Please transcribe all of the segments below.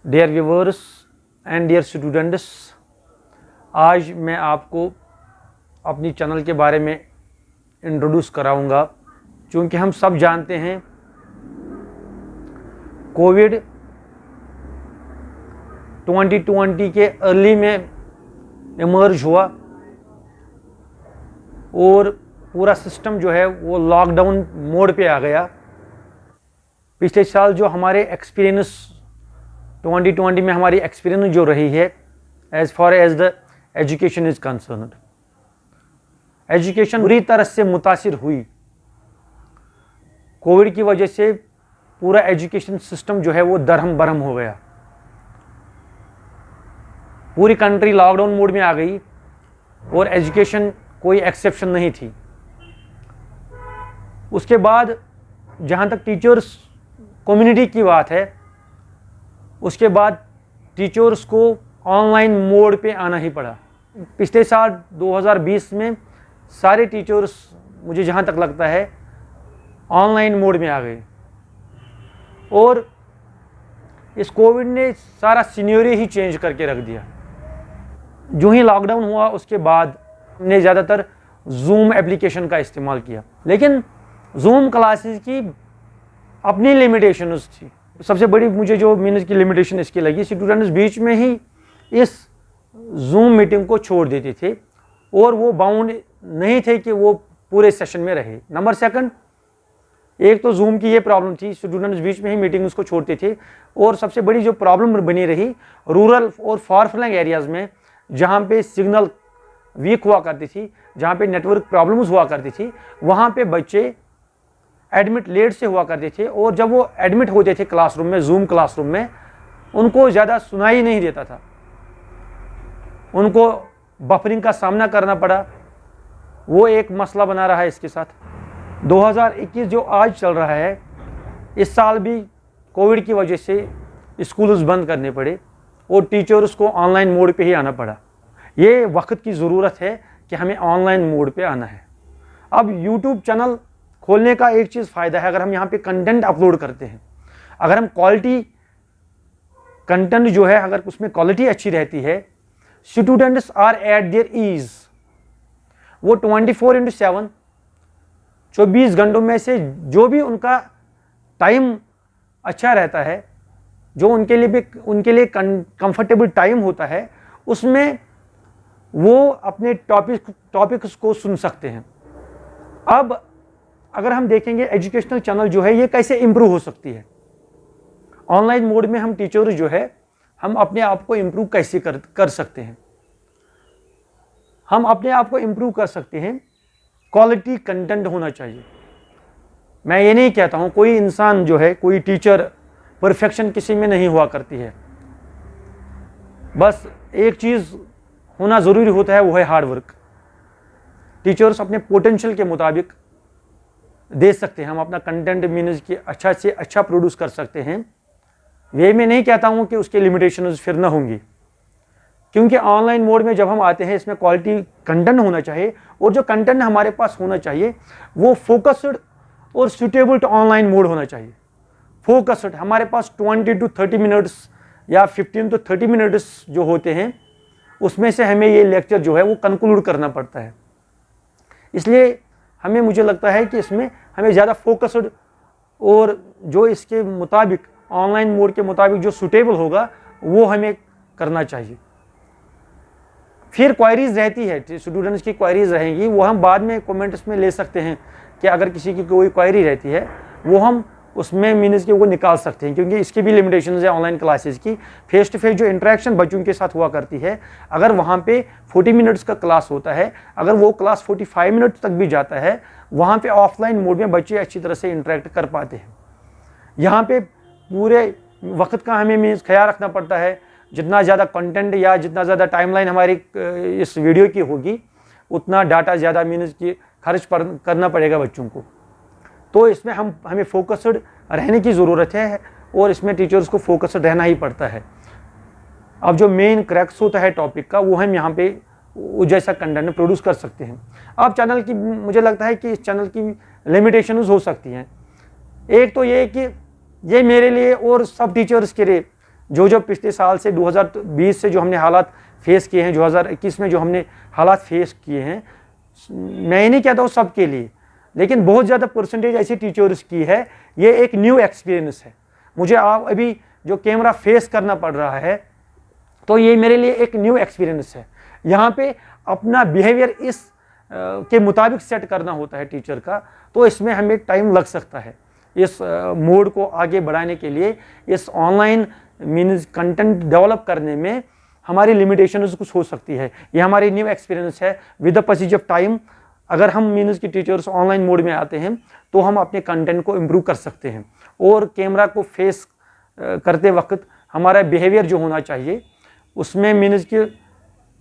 Dear viewers and dear students, आज मैं आपको अपनी चैनल के बारे में इंट्रोड्यूस कराऊंगा। क्योंकि हम सब जानते हैं कोविड 2020 के अर्ली में इमर्ज हुआ और पूरा सिस्टम जो है वो लॉकडाउन मोड पे आ गया। पिछले साल जो हमारे एक्सपीरियंस 2020 में हमारी एक्सपीरियंस जो रही है as far as the education is concerned, education बुरी तरह से मुतासिर हुई। कोविड की वजह से पूरा एजुकेशन सिस्टम जो है वो दरहम बरहम हो गया। पूरी कंट्री लॉकडाउन मोड में आ गई और एजुकेशन कोई एक्सेप्शन नहीं थी। उसके बाद जहाँ तक टीचर्स कम्युनिटी की बात है, उसके बाद टीचर्स को ऑनलाइन मोड पे आना ही पड़ा। पिछले साल 2020 में सारे टीचर्स, मुझे जहाँ तक लगता है, ऑनलाइन मोड में आ गए और इस कोविड ने सारा सिनेरियो ही चेंज करके रख दिया। जो ही लॉकडाउन हुआ उसके बाद हमने ज़्यादातर जूम एप्लीकेशन का इस्तेमाल किया, लेकिन जूम क्लासेस की अपनी लिमिटेशंस थी। सबसे बड़ी मुझे जो मीन्स की लिमिटेशन इसकी लगी, स्टूडेंट्स बीच में ही इस जूम मीटिंग को छोड़ देते थे और वो बाउंड नहीं थे कि वो पूरे सेशन में रहे। नंबर सेकंड, एक तो जूम की ये प्रॉब्लम थी, स्टूडेंट्स बीच में ही मीटिंग उसको छोड़ते थे। और सबसे बड़ी जो प्रॉब्लम बनी रही, रूरल और फार फ्लंग एरियाज़ में जहाँ पे सिग्नल वीक हुआ करती थी, जहाँ पे नेटवर्क प्रॉब्लम्स हुआ करती थी, वहाँ पे बच्चे एडमिट लेट से हुआ करते थे और जब वो एडमिट होते थे क्लासरूम में, जूम क्लासरूम में, उनको ज़्यादा सुनाई नहीं देता था। उनको बफरिंग का सामना करना पड़ा। वो एक मसला बना रहा है इसके साथ। 2021 जो आज चल रहा है, इस साल भी कोविड की वजह से स्कूल्स बंद करने पड़े और टीचर्स को ऑनलाइन मोड पे ही आना पड़ा। ये वक्त की ज़रूरत है कि हमें ऑनलाइन मोड पे आना है। अब यूट्यूब चैनल खोलने का एक चीज़ फ़ायदा है, अगर हम यहाँ पे कंटेंट अपलोड करते हैं, अगर हम क्वालिटी कंटेंट जो है, अगर उसमें क्वालिटी अच्छी रहती है, students are at their ease. वो 24/7 24 घंटों में से जो भी उनका टाइम अच्छा रहता है, जो उनके लिए कंफर्टेबल टाइम होता है, उसमें वो अपने टॉपिक्स को सुन सकते हैं। अब अगर हम देखेंगे एजुकेशनल चैनल जो है ये कैसे इम्प्रूव हो सकती है, ऑनलाइन मोड में हम टीचर्स जो है हम अपने आप को इम्प्रूव कैसे कर सकते हैं। हम अपने आप को इम्प्रूव कर सकते हैं, क्वालिटी कंटेंट होना चाहिए। मैं ये नहीं कहता हूँ कोई इंसान जो है, कोई टीचर, परफेक्शन किसी में नहीं हुआ करती है। बस एक चीज़ होना ज़रूरी होता है, वो है हार्ड वर्क। टीचर्स अपने पोटेंशियल के मुताबिक दे सकते हैं, हम अपना कंटेंट मीन्स की अच्छा से अच्छा प्रोड्यूस कर सकते हैं। वे मैं नहीं कहता हूँ कि उसके लिमिटेशंस फिर ना होंगी, क्योंकि ऑनलाइन मोड में जब हम आते हैं इसमें क्वालिटी कंटेंट होना चाहिए और जो कंटेंट हमारे पास होना चाहिए वो फोकस्ड और सूटेबल टू ऑनलाइन मोड होना चाहिए। फोकस्ड, हमारे पास 20 to 30 मिनट्स या 15 to 30 मिनट्स जो होते हैं, उसमें से हमें ये लेक्चर जो है वो कंक्लूड करना पड़ता है। इसलिए मुझे लगता है कि इसमें हमें ज़्यादा फोकस्ड और जो इसके मुताबिक, ऑनलाइन मोड के मुताबिक जो सूटेबल होगा वो हमें करना चाहिए। फिर क्वायरीज रहती है, स्टूडेंट्स की क्वायरीज रहेंगी, वो हम बाद में कमेंट्स में ले सकते हैं कि अगर किसी की कोई क्वायरी रहती है वो हम उसमें मीन्स के वो निकाल सकते हैं, क्योंकि इसकी भी लिमिटेशंस है ऑनलाइन क्लासेस की। फेस टू फेस जो इंटरेक्शन बच्चों के साथ हुआ करती है, अगर वहाँ पे 40 मिनट्स का क्लास होता है, अगर वो क्लास 45 मिनट्स तक भी जाता है, वहाँ पे ऑफलाइन मोड में बच्चे अच्छी तरह से इंटरेक्ट कर पाते हैं। यहाँ पे पूरे वक्त का हमें मीन्स ख्याल रखना पड़ता है। जितना ज़्यादा कंटेंट या जितना ज़्यादा टाइमलाइन हमारी इस वीडियो की होगी, उतना डाटा ज़्यादा मीन्स की खर्च करना पड़ेगा बच्चों को। तो इसमें हमें फोकस्ड रहने की ज़रूरत है और इसमें टीचर्स को फोकस्ड रहना ही पड़ता है। अब जो मेन क्रैक्स होता है टॉपिक का, वो हम यहाँ पे जैसा कंटेंट प्रोड्यूस कर सकते हैं। अब चैनल की, मुझे लगता है कि इस चैनल की लिमिटेशंस हो सकती हैं। एक तो ये कि ये मेरे लिए और सब टीचर्स के लिए जो जो पिछले साल से 2020 से जो हमने हालात फेस किए हैं, 2021 में जो हमने हालात फेस किए हैं, मैं ये नहीं कहता हूँ सबके लिए, लेकिन बहुत ज़्यादा परसेंटेज ऐसी टीचर्स की है। ये एक न्यू एक्सपीरियंस है। मुझे आप अभी जो कैमरा फेस करना पड़ रहा है, तो ये मेरे लिए एक न्यू एक्सपीरियंस है। यहाँ पे अपना बिहेवियर इस के मुताबिक सेट करना होता है टीचर का, तो इसमें हमें टाइम लग सकता है। इस मोड को आगे बढ़ाने के लिए, इस ऑनलाइन मीन्स कंटेंट डेवलप करने में हमारी लिमिटेशंस कुछ हो सकती है। ये हमारी न्यू एक्सपीरियंस है। With the passage of time अगर हम मीन्स की टीचर्स ऑनलाइन मोड में आते हैं तो हम अपने कंटेंट को इम्प्रूव कर सकते हैं। और कैमरा को फेस करते वक्त हमारा बिहेवियर जो होना चाहिए उसमें मीन्स की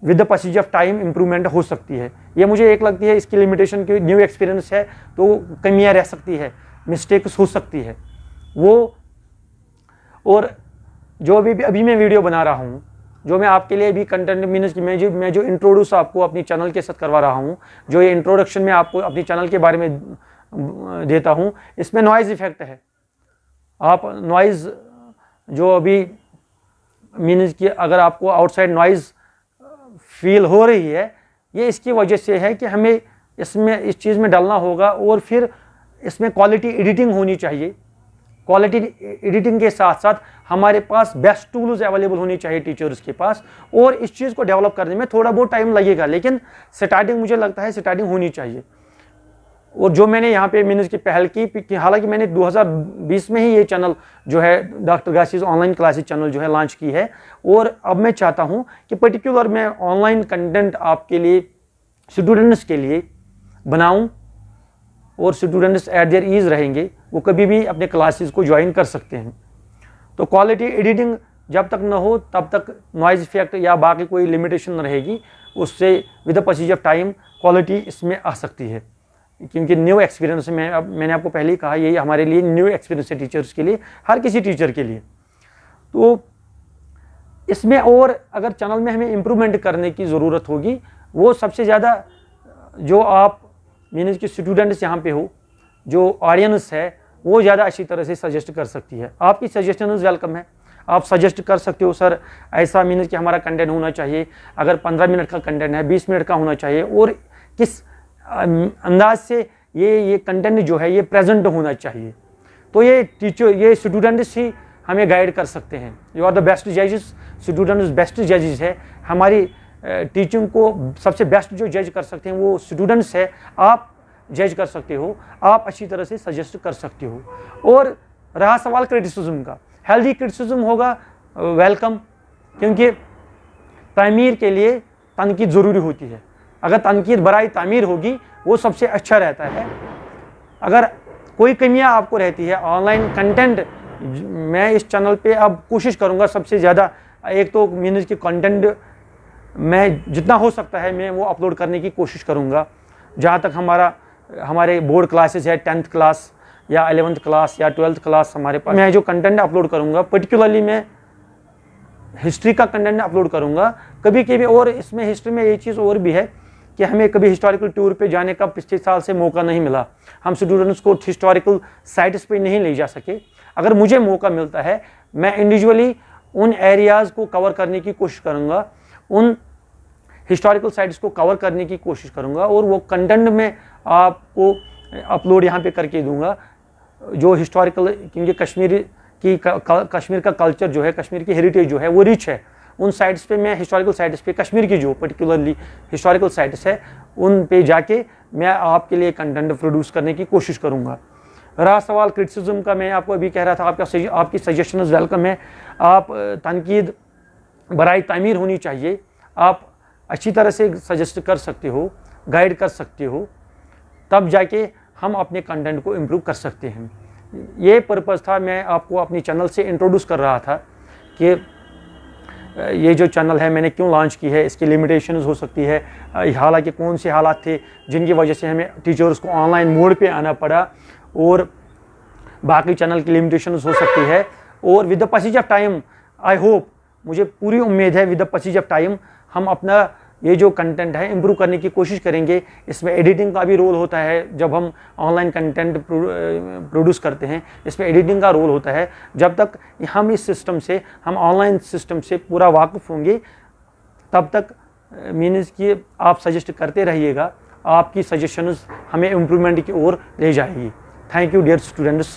with the passage of time improvement हो सकती है। ये मुझे एक लगती है इसकी लिमिटेशन की न्यू एक्सपीरियंस है, तो कमियाँ रह सकती है, मिस्टेक्स हो सकती है वो। और जो अभी मैं वीडियो बना रहा हूँ, जो मैं आपके लिए भी कंटेंट मीन्स की मैं जो इंट्रोड्यूस आपको अपनी चैनल के साथ करवा रहा हूँ, जो ये इंट्रोडक्शन में आपको अपनी चैनल के बारे में देता हूँ, इसमें नॉइज़ इफेक्ट है। आप नॉइज़ जो अभी मीन्स की अगर आपको आउटसाइड नॉइज़ फील हो रही है, ये इसकी वजह से है कि हमें इसमें इस चीज़ में डालना होगा। और फिर इसमें क्वालिटी एडिटिंग होनी चाहिए। क्वालिटी एडिटिंग के साथ साथ हमारे पास बेस्ट टूल्स अवेलेबल होनी चाहिए टीचर्स के पास। और इस चीज़ को डेवलप करने में थोड़ा बहुत टाइम लगेगा, लेकिन स्टार्टिंग मुझे लगता है स्टार्टिंग होनी चाहिए। और जो मैंने यहाँ पे मीन्स की पहल की, हालांकि मैंने 2020 में ही ये चैनल जो है डॉक्टर गासिस ऑनलाइन क्लासेस चैनल जो है लॉन्च की है। और अब मैं चाहता हूँ कि पर्टिकुलर मैं ऑनलाइन कंटेंट आपके लिए, स्टूडेंट्स के लिए बनाऊँ, और स्टूडेंट्स एट देयर ईज रहेंगे, वो कभी भी अपने क्लासेस को ज्वाइन कर सकते हैं। तो क्वालिटी एडिटिंग जब तक न हो तब तक नॉइज़ इफेक्ट या बाकी कोई लिमिटेशन रहेगी, उससे with the passage of time quality इसमें आ सकती है। क्योंकि न्यू एक्सपीरियंस मैंने आपको पहले ही कहा, यही हमारे लिए न्यू एक्सपीरियंस है टीचर्स के लिए, हर किसी टीचर के लिए। तो इसमें और अगर चैनल में हमें इम्प्रूवमेंट करने की ज़रूरत होगी, वो सबसे ज़्यादा जो आप मीन्स की स्टूडेंट्स यहाँ पे हो, जो ऑडियंस है, वो ज़्यादा अच्छी तरह से सजेस्ट कर सकती है। आपकी सजेशंस वेलकम है। आप सजेस्ट कर सकते हो, सर ऐसा मीन्स कि हमारा कंटेंट होना चाहिए, अगर 15 मिनट का कंटेंट है 20 मिनट का होना चाहिए, और किस अंदाज से ये कंटेंट जो है ये प्रेजेंट होना चाहिए। तो ये ये स्टूडेंट्स ही हमें गाइड कर सकते हैं। यू आर द बेस्ट जजेस, स्टूडेंट्स बेस्ट जजेस है। हमारी टीचिंग को सबसे बेस्ट जो जज कर सकते हैं वो स्टूडेंट्स है। आप जज कर सकते हो, आप अच्छी तरह से सजेस्ट कर सकते हो। और रहा सवाल क्रिटिसिज्म का, हेल्दी क्रिटिसिज्म होगा वेलकम, क्योंकि तामीर के लिए तनकीद ज़रूरी होती है। अगर तनकीद बराए तामीर होगी वो सबसे अच्छा रहता है। अगर कोई कमियां आपको रहती है ऑनलाइन कंटेंट, मैं इस चैनल पे अब कोशिश करूंगा सबसे ज़्यादा, एक तो मीन्स की कंटेंट मैं जितना हो सकता है मैं वो अपलोड करने की कोशिश करूंगा। जहाँ तक हमारे बोर्ड क्लासेस है, 10th क्लास या 11th क्लास या 12th क्लास, हमारे पास मैं जो कंटेंट अपलोड करूंगा, पर्टिकुलरली मैं हिस्ट्री का कंटेंट अपलोड करूंगा कभी कभी। और इसमें हिस्ट्री में एक चीज़ और भी है कि हमें कभी हिस्टोरिकल टूर पे जाने का पिछले साल से मौका नहीं मिला, हम स्टूडेंट्स को हिस्टोरिकल साइट्स पे नहीं ले जा सके। अगर मुझे मौका मिलता है, मैं इंडिविजुअली उन एरियाज़ को कवर करने की कोशिश करूँगा, उन हिस्टोरिकल साइट्स को कवर करने की कोशिश करूँगा, और वो कंटेंट में आपको अपलोड यहाँ पे करके दूँगा जो हिस्टोरिकल, क्योंकि कश्मीर का कल्चर जो है, कश्मीर की हेरिटेज जो है वो रिच है। उन साइट्स पे मैं हिस्टोरिकल साइट्स पे, कश्मीर की जो पर्टिकुलरली हिस्टोरिकल साइट्स है, उन पे जाके मैं आपके लिए कंटेंट प्रोड्यूस करने की कोशिश करूँगा। रहा सवाल क्रिटिसिज्म का, मैं आपको अभी कह रहा था, आपकी सजेशंस वेलकम है। आप तनकीद बराए तामीर होनी चाहिए, आप अच्छी तरह से सजेस्ट कर सकते हो, गाइड कर सकते हो, तब जाके हम अपने कंटेंट को इम्प्रूव कर सकते हैं। ये पर्पज़ था, मैं आपको अपनी चैनल से इंट्रोड्यूस कर रहा था कि ये जो चैनल है मैंने क्यों लॉन्च की है, इसकी लिमिटेशंस हो सकती है, हालांकि कौन से हालात थे जिनकी वजह से हमें टीचर्स को ऑनलाइन मोड पे आना पड़ा, और बाकी चैनल की लिमिटेशंस हो सकती है। और with the passage of time, I hope, मुझे पूरी उम्मीद है with the passage of time हम अपना ये जो कंटेंट है इम्प्रूव करने की कोशिश करेंगे। इसमें एडिटिंग का भी रोल होता है, जब हम ऑनलाइन कंटेंट प्रोड्यूस करते हैं इसमें एडिटिंग का रोल होता है। जब तक हम इस सिस्टम से, हम ऑनलाइन सिस्टम से पूरा वाकिफ़ होंगे तब तक मीन्स कि आप सजेस्ट करते रहिएगा, आपकी सजेशंस हमें इम्प्रूवमेंट की ओर ले जाएगी। Thank you dear students.